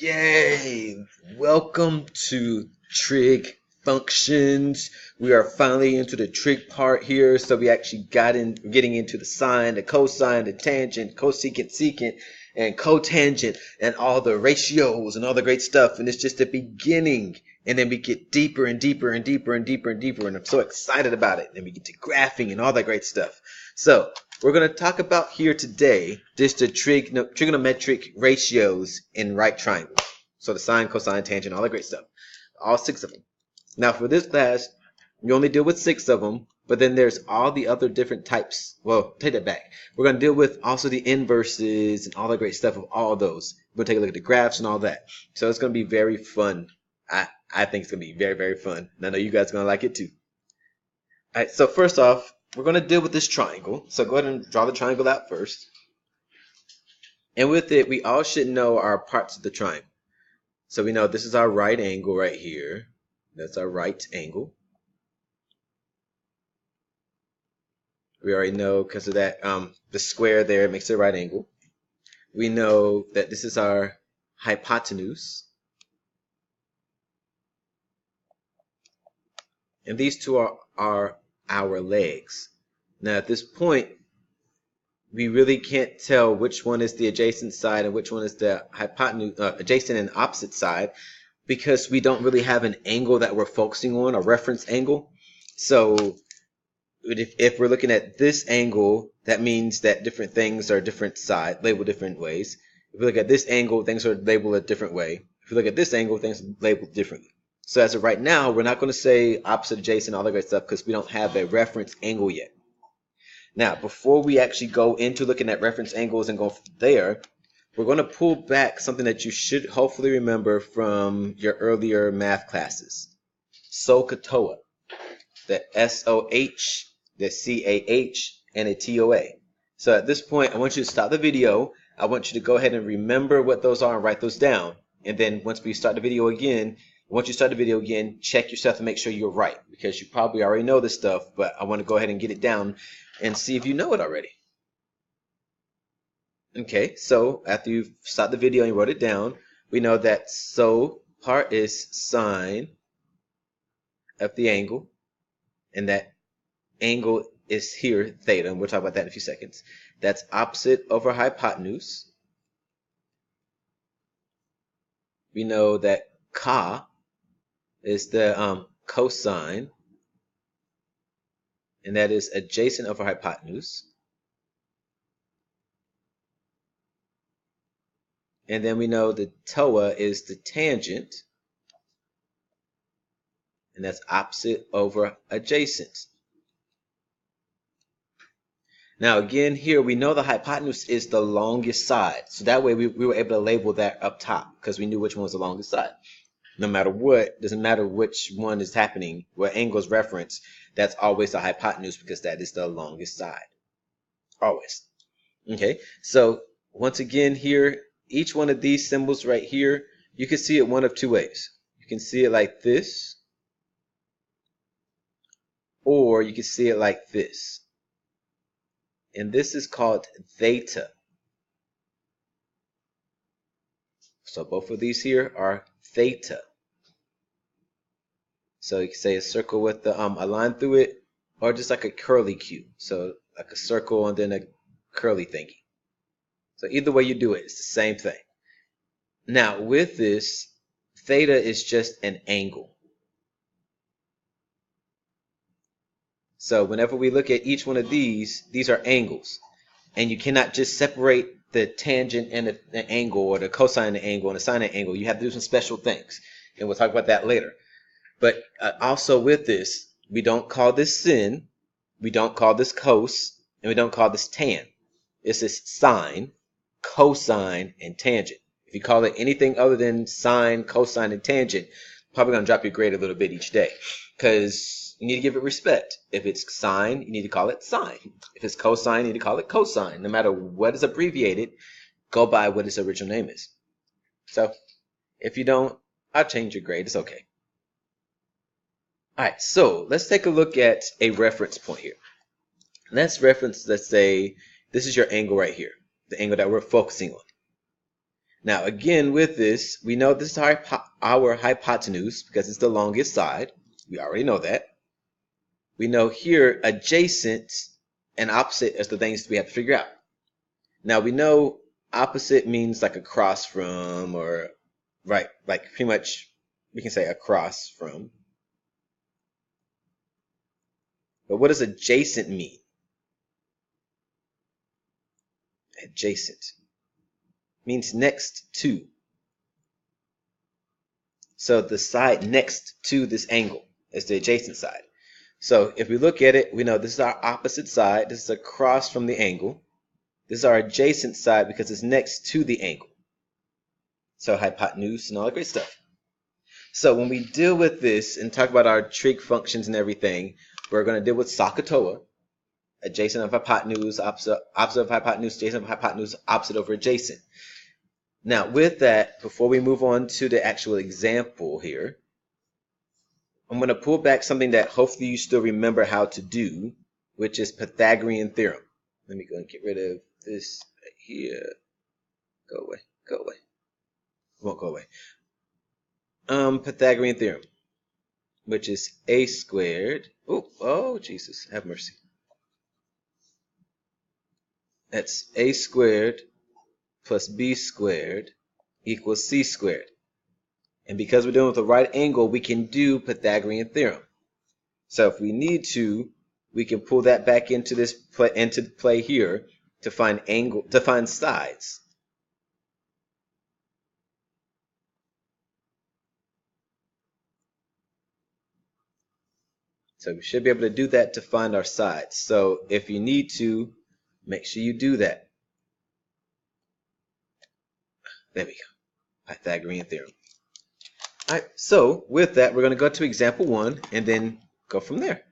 Yay! Welcome to trig functions. We are finally into the trig part here. So we actually getting into the sine, the cosine, the tangent, cosecant, secant, and cotangent, and all the ratios and all the great stuff. And it's just the beginning. And then we get deeper and deeper and deeper and deeper and deeper. And I'm so excited about it. And then we get to graphing and all that great stuff. So we're going to talk about here today just the trigonometric ratios in right triangles. So the sine, cosine, tangent, all that great stuff. All 6 of them. Now for this class, you only deal with 6 of them, but then there's all the other different types. Well, take that back. We're going to deal with also the inverses and all the great stuff of all of those. We're going to take a look at the graphs and all that. So it's going to be very fun. I think it's going to be very, very fun. And I know you guys are going to like it too. All right, so first off, we're going to deal with this triangle. So go ahead and draw the triangle out first. And with it, we all should know our parts of the triangle. So we know this is our right angle right here. That's our right angle. We already know because of that, the square there makes it a right angle. We know that this is our hypotenuse. And these two are our legs. Now at this point, we really can't tell which one is the adjacent side and which one is the hypotenuse, adjacent and opposite side, because we don't really have an angle that we're focusing on, a reference angle. So if we're looking at this angle, that means that different things are different side, labeled different ways. If we look at this angle, things are labeled a different way. If we look at this angle, things are labeled differently. So as of right now, we're not going to say opposite, adjacent, all that great stuff because we don't have a reference angle yet. Now, before we actually go into looking at reference angles and go from there, we're going to pull back something that you should hopefully remember from your earlier math classes. Soh Cah Toa. The S-O-H, the C-A-H, and a T-O-A. So at this point, I want you to stop the video. I want you to go ahead and remember what those are and write those down. And then once we start the video again, once you start the video again, check yourself and make sure you're right. Because you probably already know this stuff, but I want to go ahead and get it down and see if you know it already. Okay, so after you've stopped the video and you wrote it down, we know that so part is sine of the angle, and that angle is here, theta, and we'll talk about that in a few seconds. That's opposite over hypotenuse. We know that Ka is the cosine, and that is adjacent over hypotenuse. And then we know the Toa is the tangent, and that's opposite over adjacent. Now again here we know the hypotenuse is the longest side, so that way we were able to label that up top because we knew which one was the longest side. No matter what, doesn't matter which one is happening, what angle is referenced, that's always the hypotenuse because that is the longest side. Always. Okay, so once again here, each one of these symbols right here, you can see it one of two ways. You can see it like this, or you can see it like this. And this is called theta. So both of these here are theta. So you can say a circle with a line through it, or just like a curly Q. So like a circle and then a curly thingy. So either way you do it, it's the same thing. Now with this, theta is just an angle. So whenever we look at each one of these are angles. And you cannot just separate the tangent and the angle, or the cosine and the angle and the sine and the angle. You have to do some special things. And we'll talk about that later. But also with this, we don't call this sin, we don't call this cos, and we don't call this tan. This is sine, cosine, and tangent. If you call it anything other than sine, cosine, and tangent, probably going to drop your grade a little bit each day. Because you need to give it respect. If it's sine, you need to call it sine. If it's cosine, you need to call it cosine. No matter what is abbreviated, go by what its original name is. So, if you don't, I'll change your grade. It's okay. Alright, so let's take a look at a reference point here. Let's say, this is your angle right here. The angle that we're focusing on. Now, again, with this, we know this is our hypotenuse because it's the longest side. We already know that. We know here adjacent and opposite as the things we have to figure out. Now, we know opposite means like across from, or right, like pretty much we can say across from. But what does adjacent mean? Adjacent means next to. So the side next to this angle is the adjacent side. So if we look at it, we know this is our opposite side. This is across from the angle. This is our adjacent side because it's next to the angle. So hypotenuse and all that great stuff. So when we deal with this and talk about our trig functions and everything, we're going to deal with Soh Cah Toa, adjacent of hypotenuse, opposite of hypotenuse, adjacent of hypotenuse, opposite over adjacent. Now with that, before we move on to the actual example here, I'm going to pull back something that hopefully you still remember how to do, which is Pythagorean theorem. Let me go and get rid of this right here. Go away, go away. It won't go away. Pythagorean theorem, which is a squared. Oh, Jesus, have mercy. That's a squared plus b squared equals c squared. And because we're dealing with a right angle, we can do Pythagorean theorem. So if we need to, we can pull that back into play here to find sides. So we should be able to do that to find our sides. So if you need to, make sure you do that. There we go. Pythagorean theorem. All right, so with that, we're going to go to example 1 and then go from there.